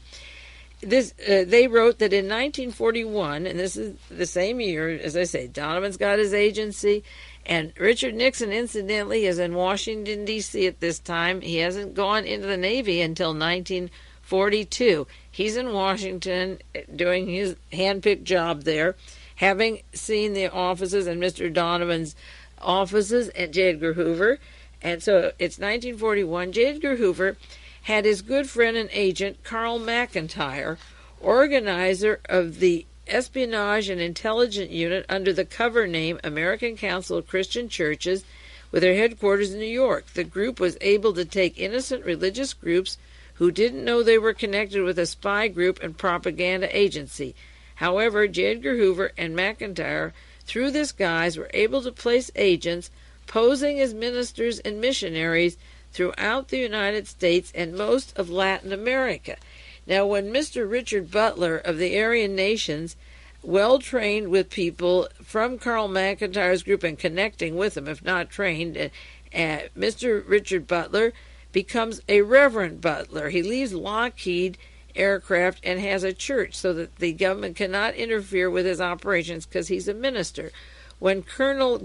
S1: they wrote that in 1941, and this is the same year, as I say, Donovan's got his agency, and Richard Nixon, incidentally, is in Washington, D.C. at this time. He hasn't gone into the Navy until 1942. He's in Washington doing his hand-picked job there, having seen the offices and Mr. Donovan's offices at J. Edgar Hoover. And so it's 1941. J. Edgar Hoover had his good friend and agent, Carl McIntyre, organizer of the Espionage and Intelligence Unit under the cover name American Council of Christian Churches, with their headquarters in New York. The group was able to take innocent religious groups who didn't know they were connected with a spy group and propaganda agency. However, J. Edgar Hoover and McIntyre, through this guise, were able to place agents posing as ministers and missionaries throughout the United States and most of Latin America. Now, when Mr. Richard Butler of the Aryan Nations, well trained with people from Carl McIntyre's group and connecting with them, if not trained, Mr. Richard Butler becomes a Reverend Butler. He leaves Lockheed Aircraft and has a church so that the government cannot interfere with his operations because he's a minister. When Colonel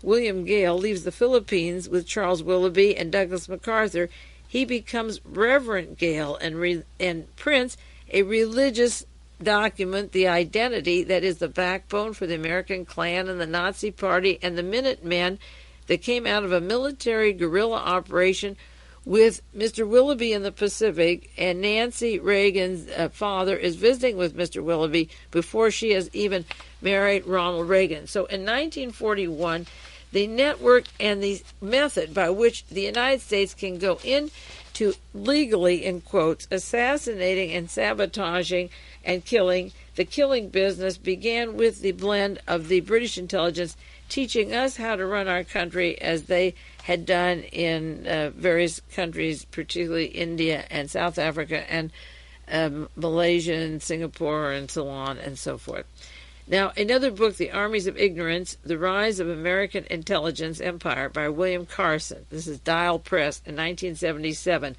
S1: William Gale, leaves the Philippines with Charles Willoughby and Douglas MacArthur, he becomes Reverend Gale and prints a religious document, the identity that is the backbone for the American Klan and the Nazi Party and the Minutemen, that came out of a military guerrilla operation with Mr. Willoughby in the Pacific, and Nancy Reagan's father is visiting with Mr. Willoughby before she has even married Ronald Reagan. So in 1941, the network and the method by which the United States can go into legally, in quotes, assassinating and sabotaging and killing, the killing business began with the blend of the British intelligence teaching us how to run our country as they had done in various countries, particularly India and South Africa and Malaysia and Singapore and so on and so forth. Now, another book, The Armies of Ignorance, The Rise of American Intelligence Empire by William Carson, this is Dial Press in 1977,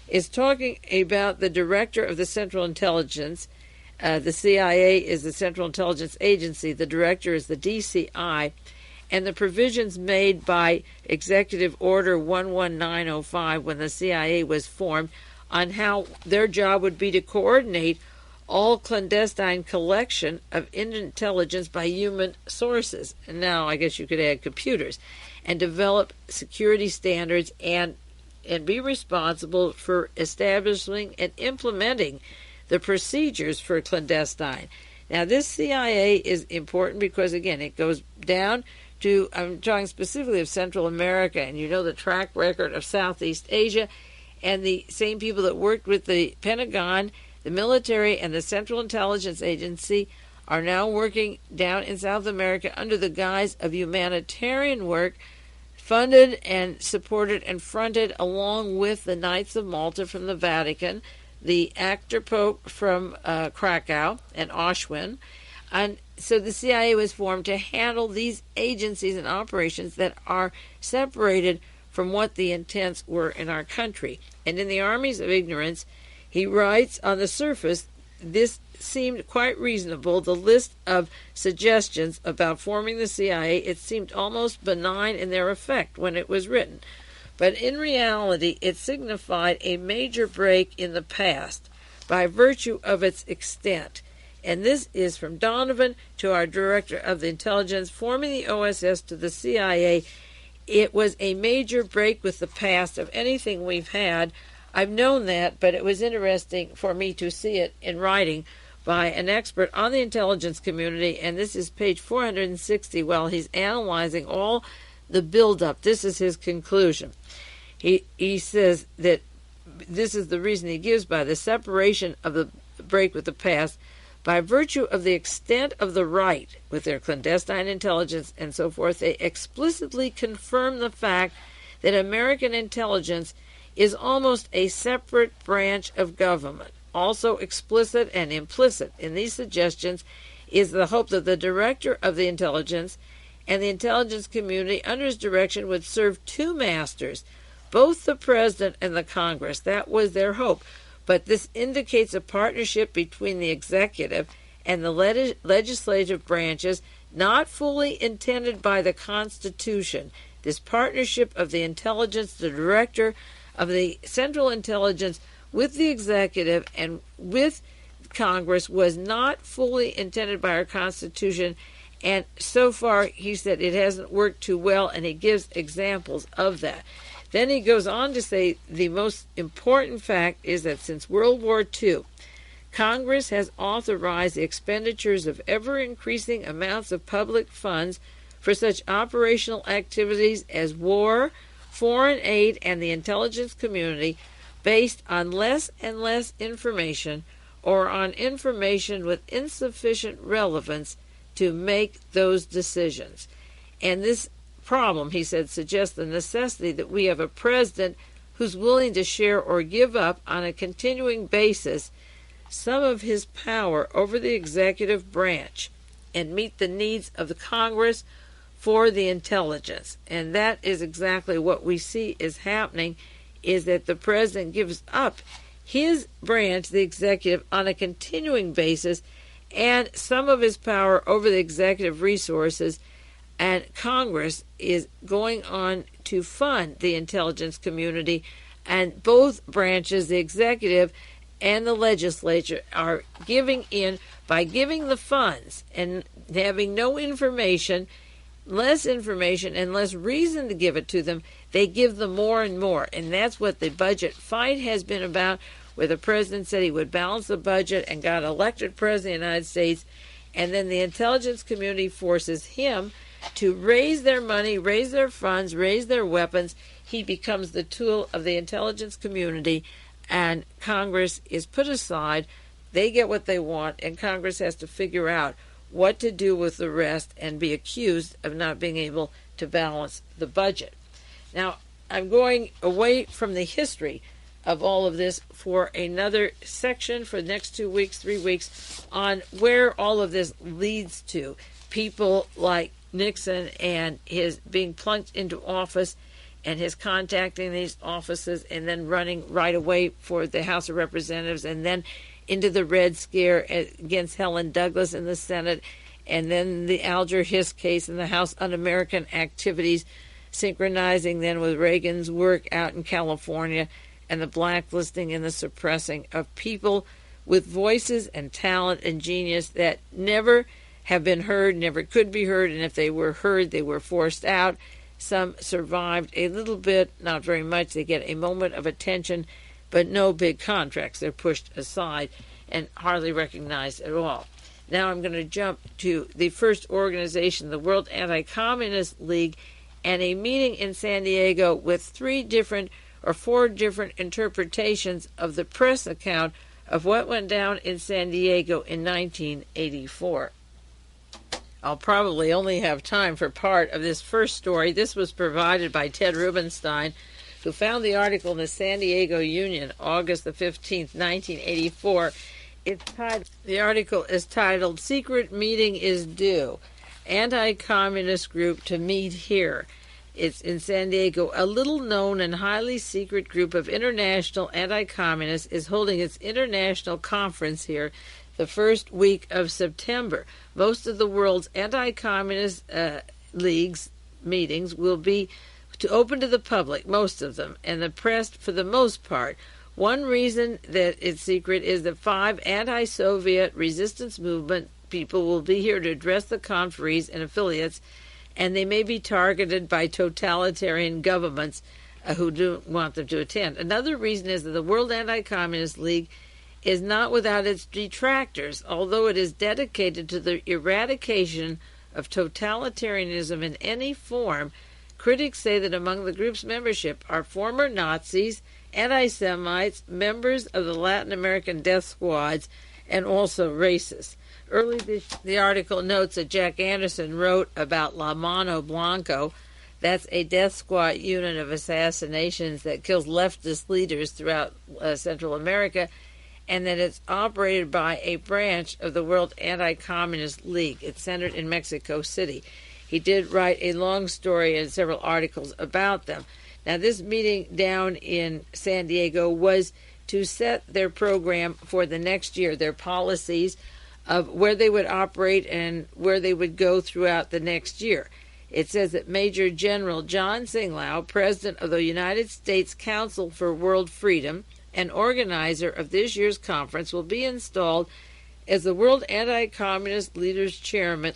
S1: is talking about the director of the Central Intelligence. The CIA is the Central Intelligence Agency. The director is the DCI. And the provisions made by Executive Order 11905 when the CIA was formed on how their job would be to coordinate all clandestine collection of intelligence by human sources. And now I guess you could add computers, and develop security standards and be responsible for establishing and implementing the procedures for clandestine. Now, this CIA is important because, again, it goes down to, I'm talking specifically of Central America, and you know the track record of Southeast Asia, and the same people that worked with the Pentagon, the military, and the Central Intelligence Agency are now working down in South America under the guise of humanitarian work, funded and supported and fronted along with the Knights of Malta from the Vatican, the actor Pope from Krakow and Auschwitz. And so the CIA was formed to handle these agencies and operations that are separated from what the intents were in our country. And in The Armies of Ignorance, he writes, on the surface, this seemed quite reasonable. The list of suggestions about forming the CIA, it seemed almost benign in their effect when it was written. But in reality, it signified a major break in the past by virtue of its extent. And this is from Donovan to our director of the intelligence, forming the OSS to the CIA. It was a major break with the past of anything we've had. I've known that, but it was interesting for me to see it in writing by an expert on the intelligence community, and this is page 460. While he's analyzing all the buildup, this is his conclusion. He says that this is the reason he gives by the separation of the break with the past, by virtue of the extent of the right with their clandestine intelligence and so forth. They explicitly confirm the fact that American intelligence is almost a separate branch of government. Also explicit and implicit in these suggestions is the hope that the director of the intelligence and the intelligence community under his direction would serve two masters, both the president and the Congress. That was their hope. but this indicates a partnership between the executive and the legislative branches not fully intended by the Constitution. This partnership of the intelligence, the director of the Central Intelligence with the executive and with Congress was not fully intended by our Constitution, and so far, he said, it hasn't worked too well, and he gives examples of that. Then he goes on to say the most important fact is that since World War II, Congress has authorized the expenditures of ever-increasing amounts of public funds for such operational activities as war, foreign aid, and the intelligence community based on less and less information or on information with insufficient relevance to make those decisions. And this problem, he said, suggests the necessity that we have a president who's willing to share or give up on a continuing basis some of his power over the executive branch and meet the needs of the Congress for the intelligence. And that is exactly what we see is happening, is that the president gives up his branch, the executive, on a continuing basis and some of his power over the executive resources, and Congress is going on to fund the intelligence community, and both branches, the executive and the legislature, are giving in by giving the funds and having no information, less information, and less reason to give it to them. They give them more and more, and that's what the budget fight has been about, where the president said he would balance the budget and got elected president of the United States, and then the intelligence community forces him to raise their money, raise their funds, raise their weapons. He becomes the tool of the intelligence community, and Congress is put aside. They get what they want, and Congress has to figure out what to do with the rest and be accused of not being able to balance the budget. Now, I'm going away from the history of all of this for another section for the next 2 weeks, 3 weeks, on where all of this leads to. People like Nixon and his being plunked into office and his contacting these offices and then running right away for the House of Representatives and then into the Red Scare against Helen Douglas in the Senate, and then the Alger Hiss case in the House Un-American activities, synchronizing then with Reagan's work out in California, and the blacklisting and the suppressing of people with voices and talent and genius that never have been heard, never could be heard, and if they were heard, they were forced out. Some survived a little bit, not very much. They get a moment of attention, but no big contracts. They're pushed aside and hardly recognized at all. Now I'm going to jump to the first organization, the World Anti-Communist League, and a meeting in San Diego with 4 different interpretations of the press account of what went down in San Diego in 1984. I'll probably only have time for part of this first story. This was provided by Ted Rubenstein, who found the article in the San Diego Union, August the 15th, 1984. The article is titled, "Secret Meeting is Due. Anti-Communist Group to Meet Here." It's in San Diego. A little-known and highly secret group of international anti-communists is holding its international conference here the first week of September. Most of the world's anti-communist leagues meetings will be open to the public, most of them, and the press for the most part. One reason that it's secret is that 5 anti-Soviet resistance movement people will be here to address the conferees and affiliates, and they may be targeted by totalitarian governments who don't want them to attend. Another reason is that the World Anti-Communist League is not without its detractors, although it is dedicated to the eradication of totalitarianism in any form. Critics say that among the group's membership are former Nazis, anti-Semites, members of the Latin American death squads, and also racists. Early the article notes that Jack Anderson wrote about La Mano Blanco. That's a death squad unit of assassinations that kills leftist leaders throughout Central America, and that it's operated by a branch of the World Anti-Communist League. It's centered in Mexico City. He did write a long story and several articles about them. Now, this meeting down in San Diego was to set their program for the next year, their policies of where they would operate and where they would go throughout the next year. It says that Major General John Singlau, President of the United States Council for World Freedom and organizer of this year's conference, will be installed as the World Anti-Communist Leaders Chairman,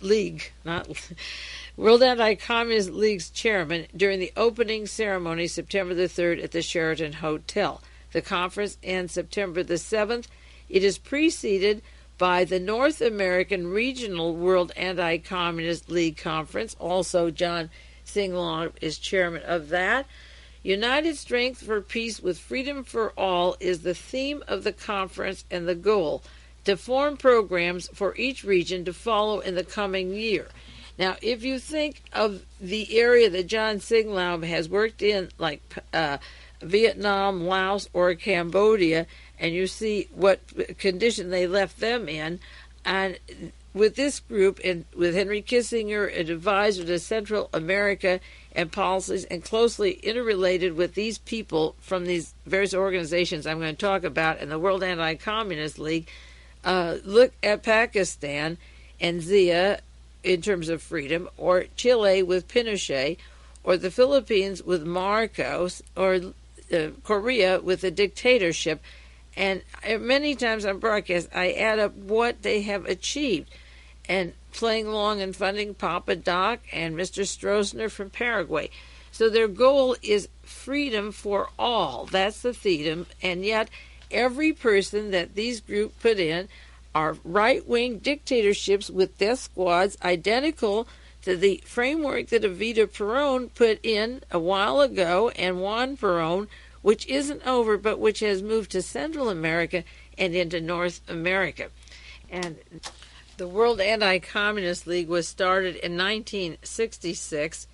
S1: World Anti-Communist League's chairman during the opening ceremony September the 3rd at the Sheraton Hotel. The conference ends September the 7th. It is preceded by the North American Regional World Anti-Communist League Conference. Also, John Singlau is chairman of that. United Strength for Peace with Freedom for All is the theme of the conference and the goal to form programs for each region to follow in the coming year. Now, if you think of the area that John Singlau has worked in, like Vietnam, Laos, or Cambodia, and you see what condition they left them in, and with this group, and with Henry Kissinger, an advisor to Central America and policies, and closely interrelated with these people from these various organizations I'm going to talk about, and the World Anti-Communist League, look at Pakistan and Zia in terms of freedom, or Chile with Pinochet, or the Philippines with Marcos, or Korea with a dictatorship. And many times on broadcast, I add up what they have achieved. And playing along and funding Papa Doc and Mr. Stroessner from Paraguay. So their goal is freedom for all. That's the theme. And yet, every person that these groups put in are right-wing dictatorships with death squads identical to the framework that Evita Peron put in a while ago, and Juan Peron, which isn't over, but which has moved to Central America and into North America. And the World Anti-Communist League was started in 1966,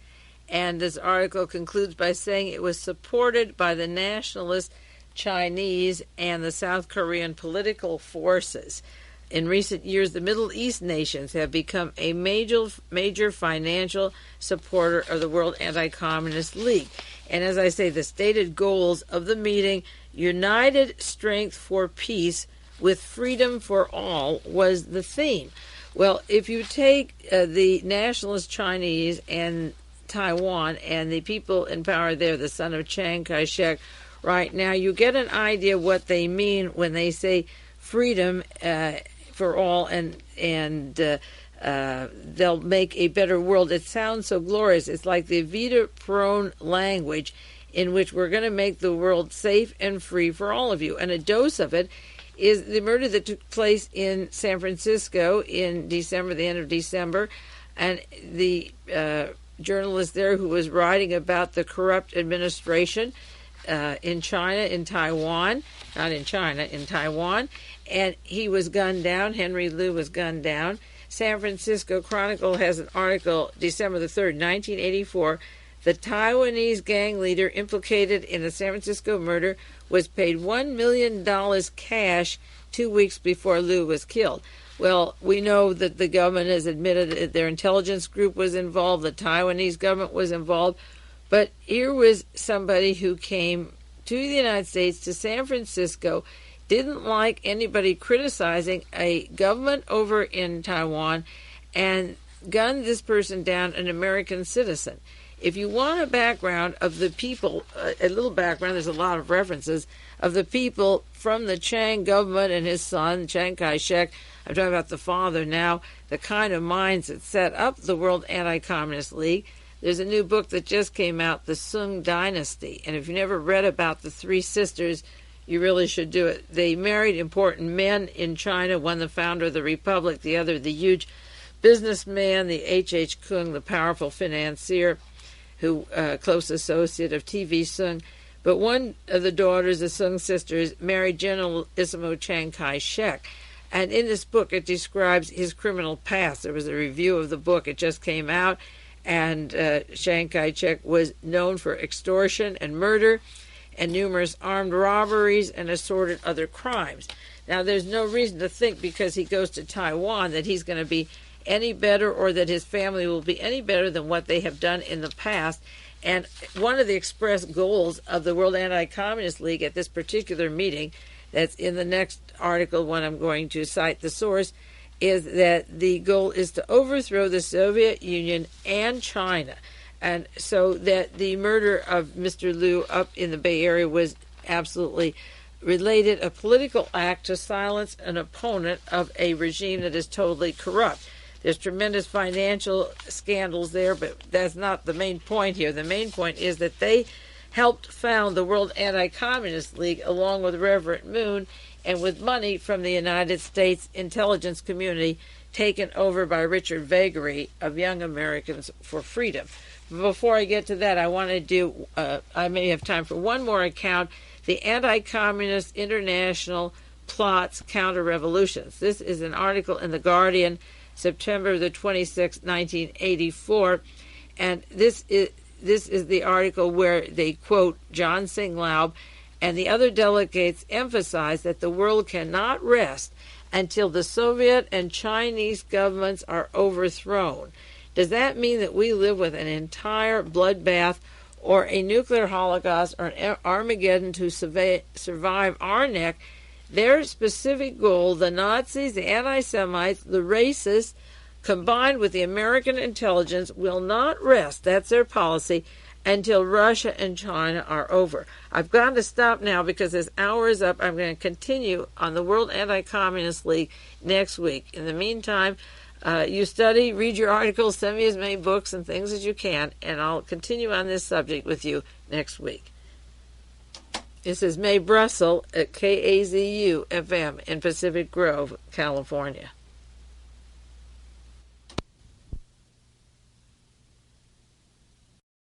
S1: and this article concludes by saying it was supported by the nationalist Chinese and the South Korean political forces. In recent years, the Middle East nations have become a major financial supporter of the World Anti-Communist League. And as I say, the stated goals of the meeting, United Strength for Peace with Freedom for All, was the theme. Well, if you take the nationalist Chinese and Taiwan and the people in power there, the son of Chiang Kai-shek, right now, you get an idea what they mean when they say freedom for all, and they'll make a better world. It sounds so glorious. It's like the Evita Peron language, in which we're going to make the world safe and free for all of you. And a dose of it is the murder that took place in San Francisco in December, the end of December, and the journalist there who was writing about the corrupt administration in China, in Taiwan, not in China, in Taiwan, and he was gunned down. Henry Liu was gunned down. San Francisco Chronicle has an article, December the 3rd, 1984, the Taiwanese gang leader implicated in the San Francisco murder was paid $1 million cash 2 weeks before Liu was killed. Well, we know that the government has admitted that their intelligence group was involved, the Taiwanese government was involved, but here was somebody who came to the United States, to San Francisco, didn't like anybody criticizing a government over in Taiwan, and gunned this person down, an American citizen. If you want a background of the people, a little background, there's a lot of references, of the people from the Chiang government and his son, Chiang Kai-shek, I'm talking about the father now, the kind of minds that set up the World Anti-Communist League. There's a new book that just came out, The Sung Dynasty, and if you never read about the three sisters, you really should do it. They married important men in China, one the founder of the Republic, the other the huge businessman, the H.H. Kung, the powerful financier, who close associate of T.V. Sung. But one of the daughters, the Sung sisters, married Generalissimo Chiang Kai-shek. And in this book, it describes his criminal past. There was a review of the book. It just came out. And Chiang Kai-shek was known for extortion and murder and numerous armed robberies and assorted other crimes. Now, there's no reason to think because he goes to Taiwan that he's going to be any better or that his family will be any better than what they have done in the past. And one of the express goals of the World Anti-Communist League at this particular meeting, that's in the next article when I'm going to cite the source, is that the goal is to overthrow the Soviet Union and China. And so that the murder of Mr. Liu up in the Bay Area was absolutely related, a political act to silence an opponent of a regime that is totally corrupt. There's tremendous financial scandals there, but that's not the main point here. The main point is that they helped found the World Anti-Communist League along with Reverend Moon, and with money from the United States intelligence community taken over by Richard Vagary of Young Americans for Freedom. Before I get to that, I want to do, I may have time for one more account, the Anti-Communist International Plots Counter-Revolutions. This is an article in The Guardian, September the 26th, 1984, and this is the article where they quote John Singlaub, and the other delegates emphasize that the world cannot rest until the Soviet and Chinese governments are overthrown. Does that mean that we live with an entire bloodbath or a nuclear holocaust or an Armageddon to survive our neck? Their specific goal, the Nazis, the anti-Semites, the racists, combined with the American intelligence, will not rest, that's their policy, until Russia and China are over. I've got to stop now because this hour is up. I'm going to continue on the World Anti-Communist League next week. In the meantime, you study, read your articles, send me as many books and things as you can, and I'll continue on this subject with you next week. This is Mae Brussell at KAZU-FM in Pacific Grove, California.